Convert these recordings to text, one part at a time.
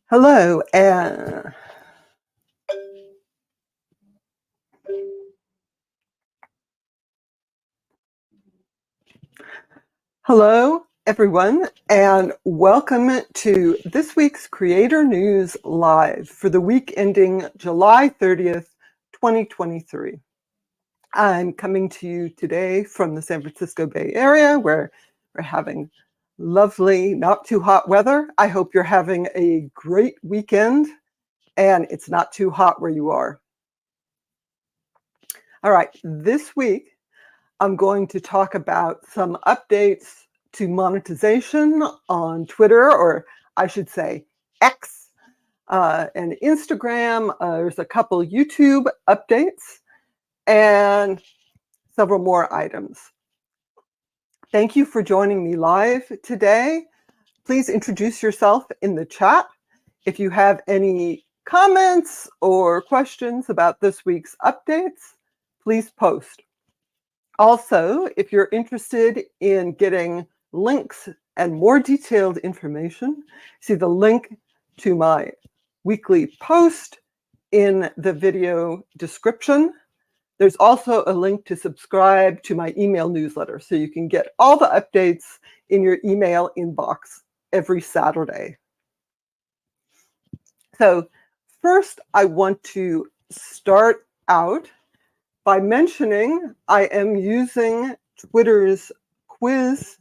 Hello, and hello, everyone, and welcome to this week's Creator News Live for the week ending July 30th, 2023. I'm coming to you today from the San Francisco Bay Area, where we're having lovely, not too hot weather. I hope you're having a great weekend and it's not too hot where you are. All right, this week, I'm going to talk about some updates to monetization on Twitter, or I should say X, and Instagram. There's a couple YouTube updates and several more items. Thank you for joining me live today. Please introduce yourself in the chat. If you have any comments or questions about this week's updates, please post. Also, if you're interested in getting links and more detailed information, see the link to my weekly post in the video description. There's also a link to subscribe to my email newsletter, so you can get all the updates in your email inbox every Saturday. So first, I want to start out by mentioning I am using Twitter's quiz.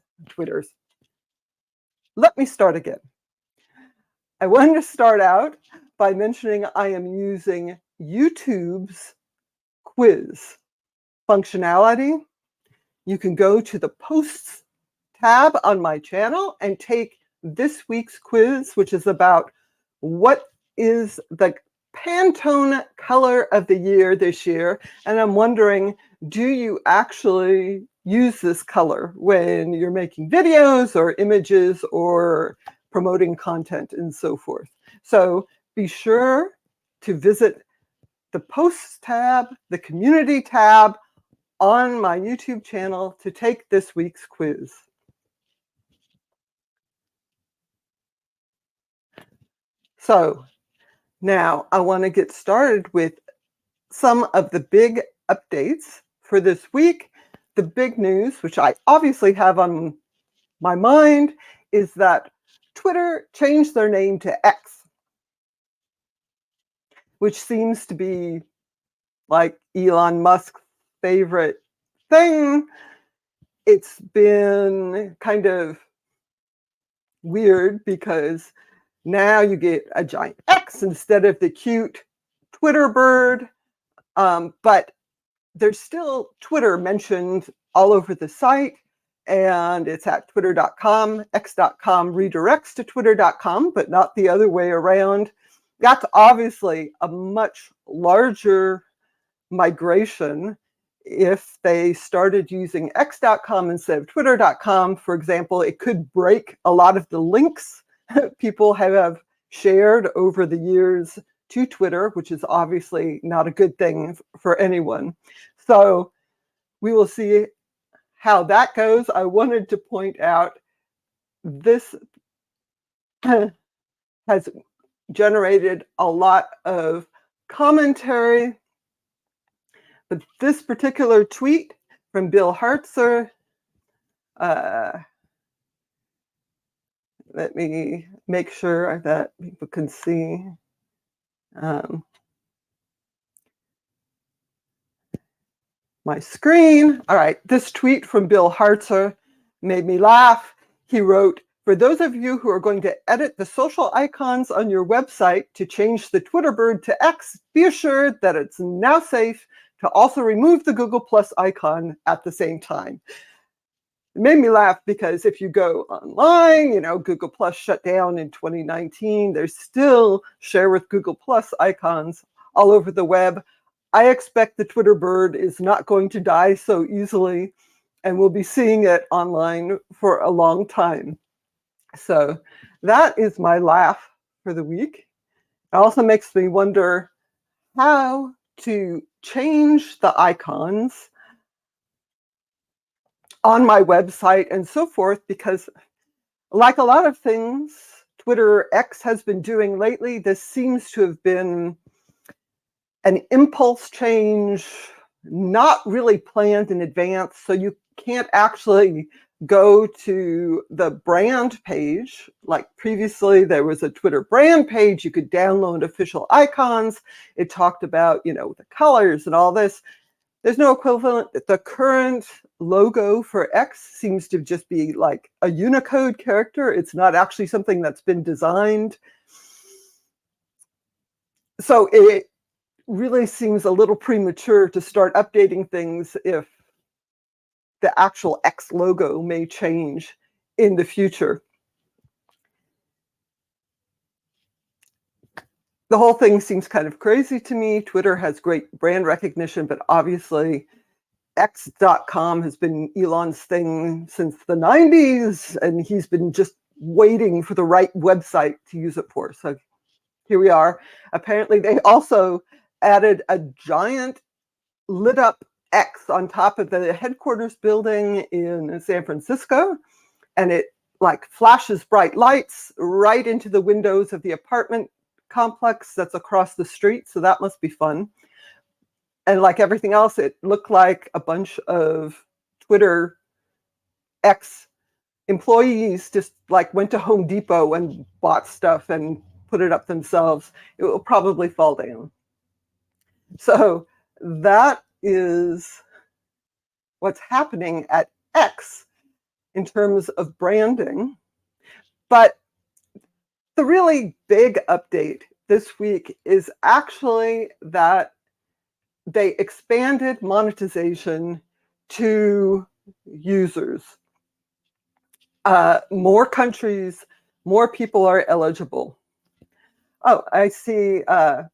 Let me start again. I want to start out by mentioning I am using YouTube's quiz functionality. You can go to the posts tab on my channel and take this week's quiz, which is about what is the Pantone color of the year this year. And I'm wondering, do you actually use this color when you're making videos or images or promoting content and so forth? So be sure to visit the posts tab, the community tab on my YouTube channel to take this week's quiz. So now I want to get started with some of the big updates for this week. The big news, which I obviously have on my mind, is that Twitter changed their name to X, which seems to be like Elon Musk's favorite thing. It's been kind of weird because now you get a giant X instead of the cute Twitter bird. But there's still Twitter mentioned all over the site, and it's at twitter.com. X.com redirects to twitter.com, but not the other way around. That's obviously a much larger migration. If they started using X.com instead of twitter.com, for example, it could break a lot of the links people have shared over the years to Twitter, which is obviously not a good thing for anyone. So we will see how that goes. I wanted to point out this has generated a lot of commentary, but this particular tweet from Bill Hartzer, let me make sure that people can see. My screen. All right, this tweet from Bill Hartzer made me laugh. He wrote, "For those of you who are going to edit the social icons on your website to change the Twitter bird to X, be assured that it's now safe to also remove the Google Plus icon at the same time." It made me laugh because if you go online, Google Plus shut down in 2019. There's still share with Google Plus icons all over the web. I expect the Twitter bird is not going to die so easily, and we'll be seeing it online for a long time. So that is my laugh for the week. It also makes me wonder how to change the icons on my website and so forth, because Like a lot of things Twitter X has been doing lately, this seems to have been an impulse change, not really planned in advance. So you can't actually go to the brand page. Like previously, there was a Twitter brand page. You could download official icons. It talked about, the colors and all this. There's no equivalent. The current logo for X seems to just be like a Unicode character. It's not actually something that's been designed. So it really seems a little premature to start updating things if the actual X logo may change in the future. The whole thing seems kind of crazy to me. Twitter has great brand recognition, but obviously X.com has been Elon's thing since the 90s, and he's been just waiting for the right website to use it for. So here we are. Apparently, they also added a giant lit up X on top of the headquarters building in San Francisco, and it like flashes bright lights right into the windows of the apartment complex that's across the street. So that must be fun. And like everything else, it looked like a bunch of Twitter X employees just like went to Home Depot and bought stuff and put it up themselves. It will probably fall down. So that is what's happening at X in terms of branding. But the really big update this week is actually that they expanded monetization to users. More countries, more people are eligible. Oh, I see a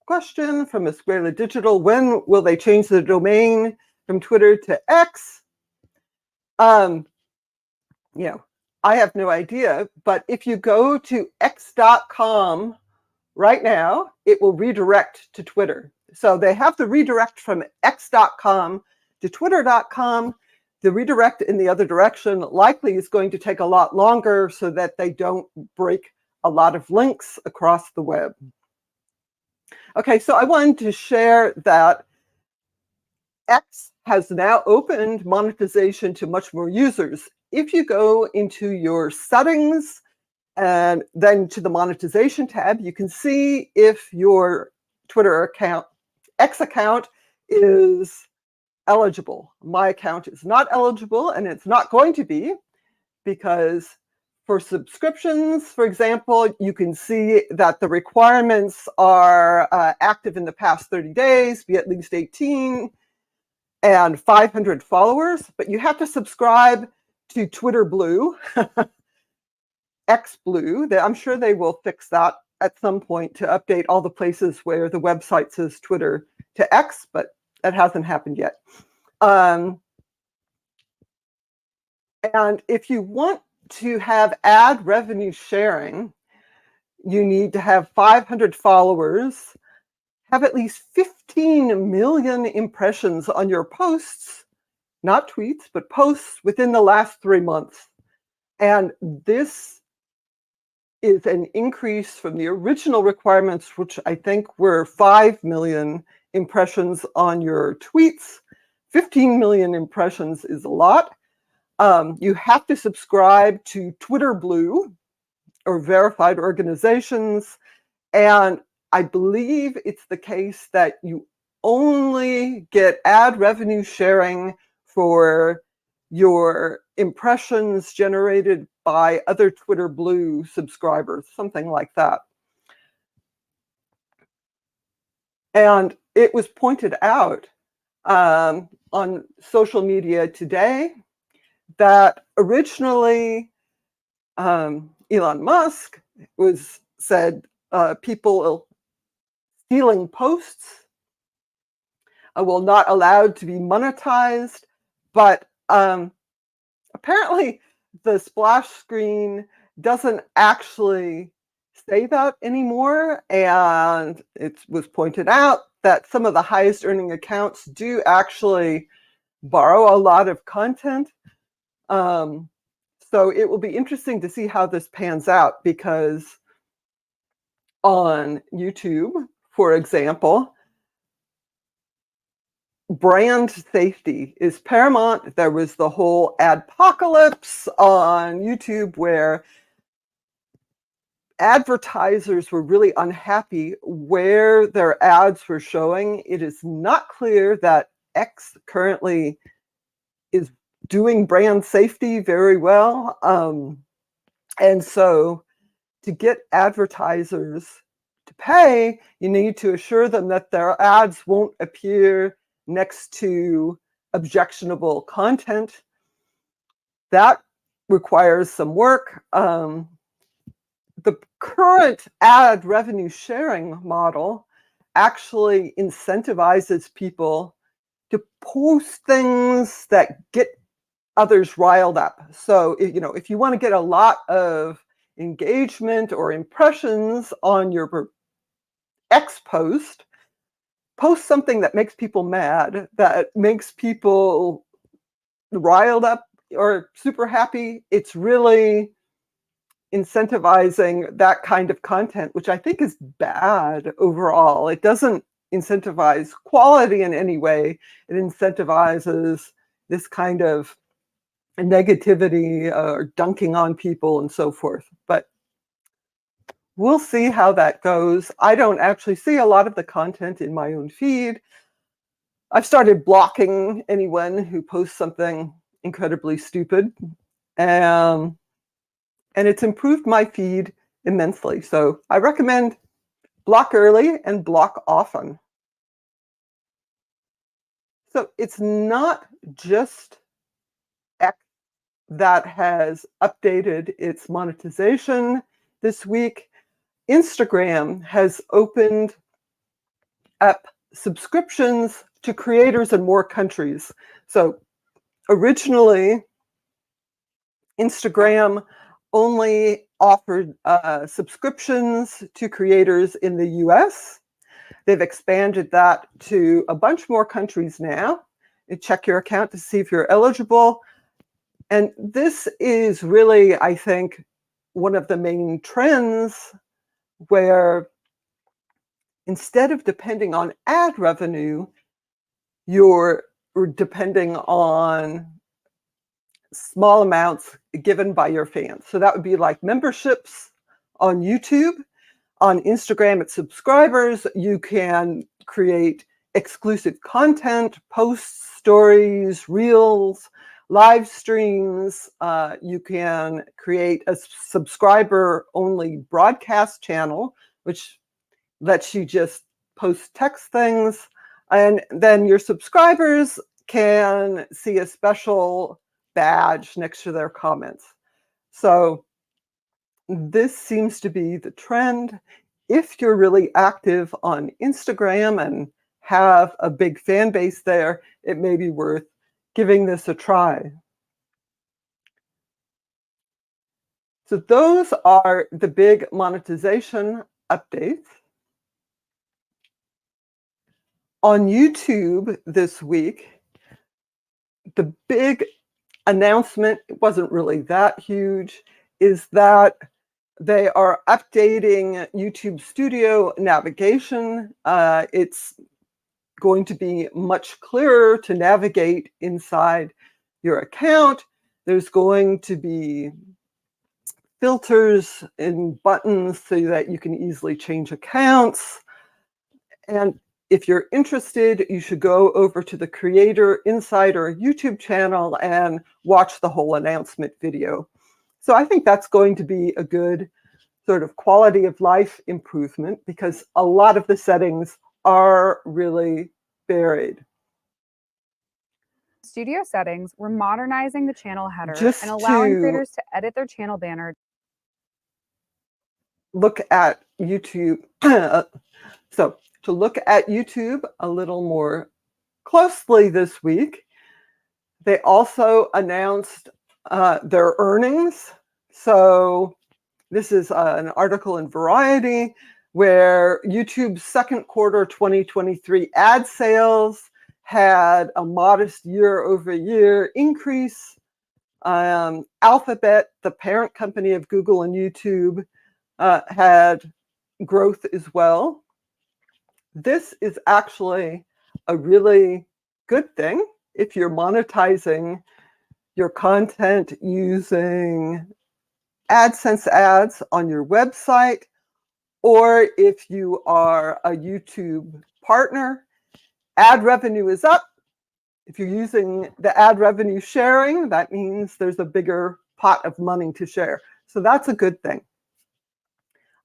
question from Escuela Digital. When will they change the domain from Twitter to X? I have no idea, but if you go to x.com right now, it will redirect to Twitter. So they have the redirect from x.com to twitter.com. The redirect in the other direction likely is going to take a lot longer so that they don't break a lot of links across the web. Okay, so I wanted to share that X has now opened monetization to much more users. If you go into your settings and then to the monetization tab, you can see if your Twitter account, X account, is eligible. My account is not eligible, and it's not going to be, because for subscriptions, for example, you can see that the requirements are active in the past 30 days, be at least 18, and 500 followers, but you have to subscribe to Twitter Blue, X Blue. I'm sure they will fix that at some point to update all the places where the website says Twitter to X, but that hasn't happened yet. And if you want to have ad revenue sharing, you need to have 500 followers, have at least 15 million impressions on your posts, not tweets, but posts within the last 3 months. And this is an increase from the original requirements, which I think were 5 million impressions on your tweets. 15 million impressions is a lot. You have to subscribe to Twitter Blue or verified organizations. And I believe it's the case that you only get ad revenue sharing for your impressions generated by other Twitter Blue subscribers, something like that. And it was pointed out on social media today that originally Elon Musk said people stealing posts will not allowed to be monetized, but apparently the splash screen doesn't actually say that anymore, and it was pointed out that some of the highest earning accounts do actually borrow a lot of content. So So it will be interesting to see how this pans out, because on YouTube, for example, brand safety is paramount. There was the whole adpocalypse on YouTube where advertisers were really unhappy where their ads were showing. It is not clear that X currently is doing brand safety very well. And so to get advertisers to pay, you need to assure them that their ads won't appear next to objectionable content. That requires some work. The current ad revenue sharing model actually incentivizes people to post things that get others riled up. So, if you want to get a lot of engagement or impressions on your X post, post something that makes people mad, that makes people riled up or super happy. It's really incentivizing that kind of content, which I think is bad overall. It doesn't incentivize quality in any way. It incentivizes this kind of negativity or dunking on people and so forth. But we'll see how that goes. I don't actually see a lot of the content in my own feed. I've started blocking anyone who posts something incredibly stupid. And it's improved my feed immensely. So I recommend block early and block often. So it's not just X that has updated its monetization this week. Instagram has opened up subscriptions to creators in more countries. So originally, Instagram only offered subscriptions to creators in the US. They've expanded that to a bunch more countries now. You check your account to see if you're eligible. And this is really, I think, one of the main trends where instead of depending on ad revenue, you're depending on small amounts given by your fans. So that would be like memberships on YouTube. On Instagram, it's subscribers. You can create exclusive content, posts, stories, reels, live streams. You can create a subscriber-only broadcast channel, which lets you just post text things. And then your subscribers can see a special badge next to their comments. So this seems to be the trend. If you're really active on Instagram and have a big fan base there, it may be worth giving this a try. So those are the big monetization updates. On YouTube this week, the big announcement, it wasn't really that huge, is that they are updating YouTube Studio navigation. It's going to be much clearer to navigate inside your account. There's going to be filters and buttons so that you can easily change accounts. And if you're interested, you should go over to the Creator Insider YouTube channel and watch the whole announcement video. So I think that's going to be a good sort of quality of life improvement, because a lot of the settings are really buried. Studio settings, we're modernizing the channel header Just and allowing to creators to edit their channel banner. Look at YouTube. So to look at YouTube a little more closely this week, they also announced their earnings. So this is an article in Variety where YouTube's second quarter 2023 ad sales had a modest year-over-year increase. Alphabet, the parent company of Google and YouTube, had growth as well. This is actually a really good thing if you're monetizing your content using AdSense ads on your website, or if you are a YouTube partner. Ad revenue is up. If you're using the ad revenue sharing, that means there's a bigger pot of money to share. So that's a good thing.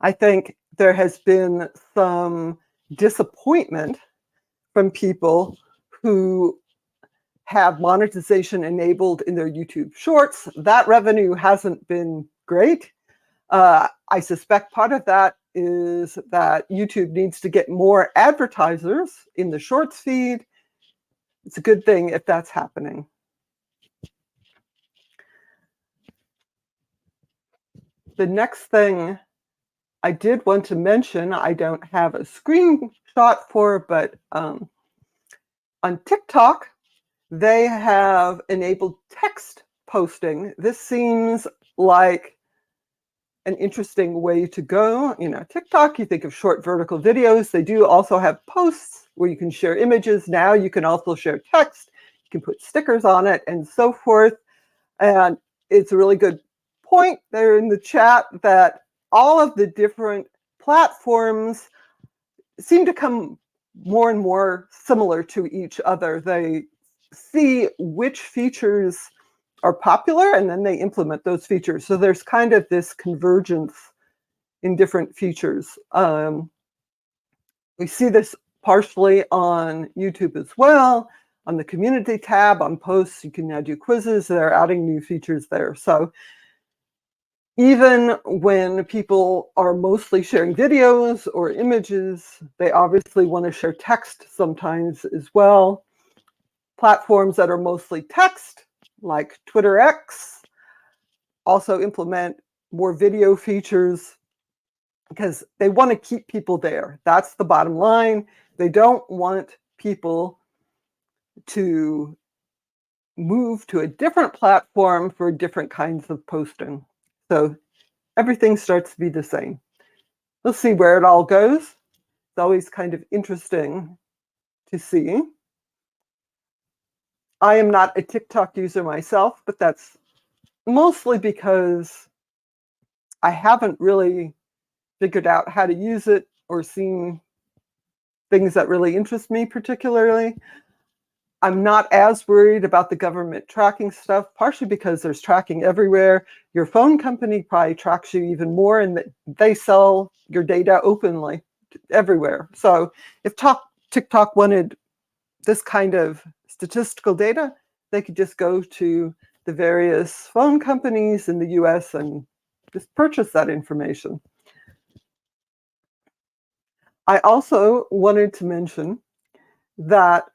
I think there has been some disappointment from people who have monetization enabled in their YouTube shorts. That revenue hasn't been great. I suspect part of that is that YouTube needs to get more advertisers in the shorts feed. It's a good thing if that's happening. The next thing I did want to mention, I don't have a screenshot for, but on TikTok, they have enabled text posting. This seems like an interesting way to go. You know, TikTok, you think of short vertical videos. They do also have posts where you can share images. Now you can also share text. You can put stickers on it and so forth. And it's a really good point there in the chat that all of the different platforms seem to come more and more similar to each other. They see which features are popular and then they implement those features. So there's kind of this convergence in different features. We see this partially on YouTube as well. On the community tab, on posts, you can now do quizzes. They're adding new features there. So even when people are mostly sharing videos or images, they obviously want to share text sometimes as well. Platforms that are mostly text, like Twitter X, also implement more video features because they want to keep people there. That's the bottom line. They don't want people to move to a different platform for different kinds of posting. So everything starts to be the same. We'll see where it all goes. It's always kind of interesting to see. I am not a TikTok user myself, but that's mostly because I haven't really figured out how to use it or seen things that really interest me particularly. I'm not as worried about the government tracking stuff, partially because there's tracking everywhere. Your phone company probably tracks you even more, and they sell your data openly everywhere. So if TikTok wanted this kind of statistical data, they could just go to the various phone companies in the US and just purchase that information. I also wanted to mention that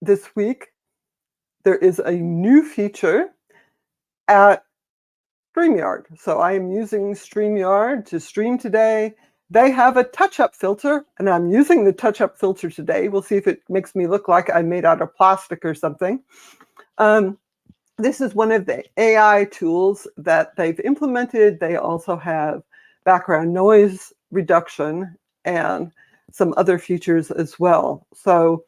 this week, there is a new feature at StreamYard. So I am using StreamYard to stream today. They have a touch-up filter, and I'm using the touch-up filter today. We'll see if it makes me look like I'm made out of plastic or something. This is one of the AI tools that they've implemented. They also have background noise reduction and some other features as well. So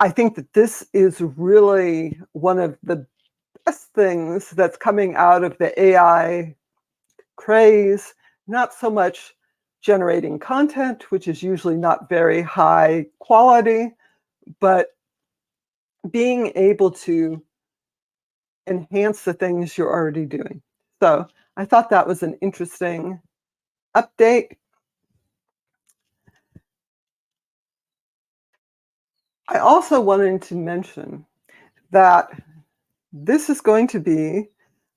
I think that this is really one of the best things that's coming out of the AI craze, not so much generating content, which is usually not very high quality, but being able to enhance the things you're already doing. So I thought that was an interesting update. I also wanted to mention that this is going to be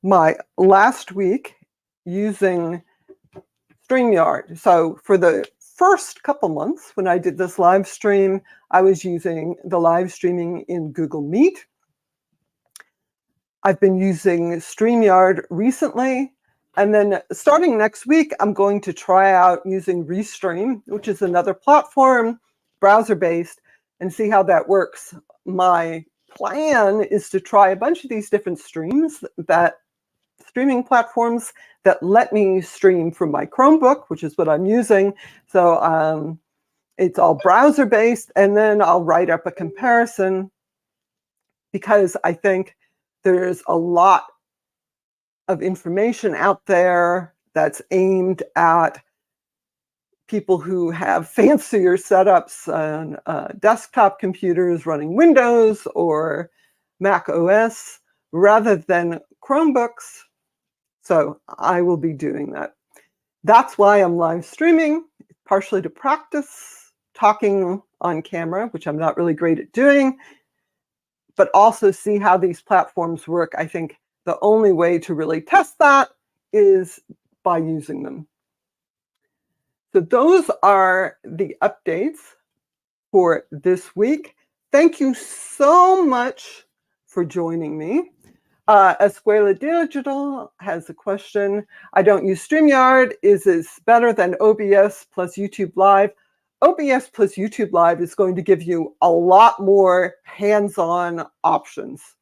my last week using StreamYard. So for the first couple months when I did this live stream, I was using the live streaming in Google Meet. I've been using StreamYard recently, and then starting next week, I'm going to try out using Restream, which is another platform, browser-based, and see how that works. My plan is to try a bunch of these different streaming platforms that let me stream from my Chromebook, which is what I'm using. So it's all browser based, and then I'll write up a comparison because I think there's a lot of information out there that's aimed at people who have fancier setups on desktop computers running Windows or Mac OS rather than Chromebooks. So I will be doing that. That's why I'm live streaming, partially to practice talking on camera, which I'm not really great at doing, but also see how these platforms work. I think the only way to really test that is by using them. So those are the updates for this week. Thank you so much for joining me. Escuela Digital has a question. I don't use StreamYard. Is this better than OBS plus YouTube Live? OBS plus YouTube Live is going to give you a lot more hands-on options.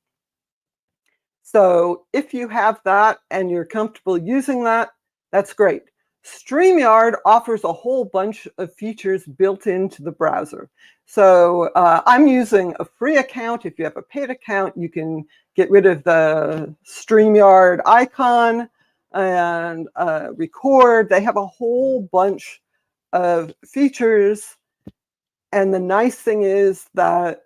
So if you have that and you're comfortable using that, that's great. StreamYard offers a whole bunch of features built into the browser. So I'm using a free account. If you have a paid account, you can get rid of the StreamYard icon and record. They have a whole bunch of features. And the nice thing is that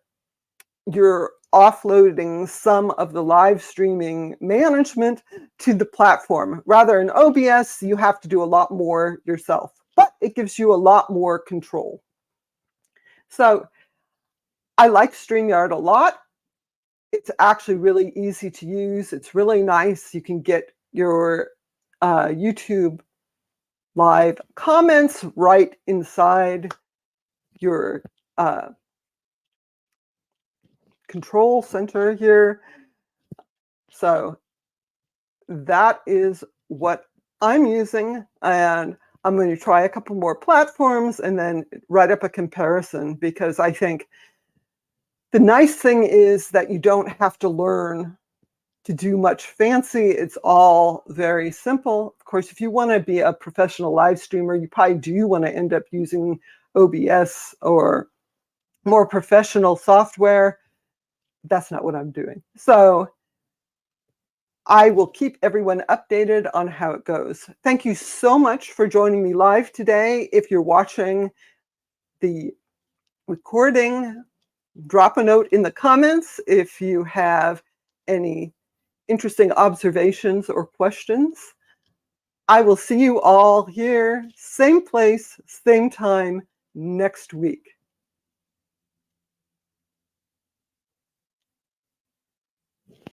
you're offloading some of the live streaming management to the platform. Rather in OBS, you have to do a lot more yourself, but it gives you a lot more control. So I like StreamYard a lot. It's actually really easy to use. It's really nice. You can get your YouTube live comments right inside your control center here. So that is what I'm using, and I'm going to try a couple more platforms and then write up a comparison, because I think the nice thing is that you don't have to learn to do much fancy. It's all very simple. Of course, if you want to be a professional live streamer, you probably do want to end up using OBS or more professional software. That's not what I'm doing. So I will keep everyone updated on how it goes. Thank you so much for joining me live today. If you're watching the recording, drop a note in the comments if you have any interesting observations or questions. I will see you all here, same place, same time next week.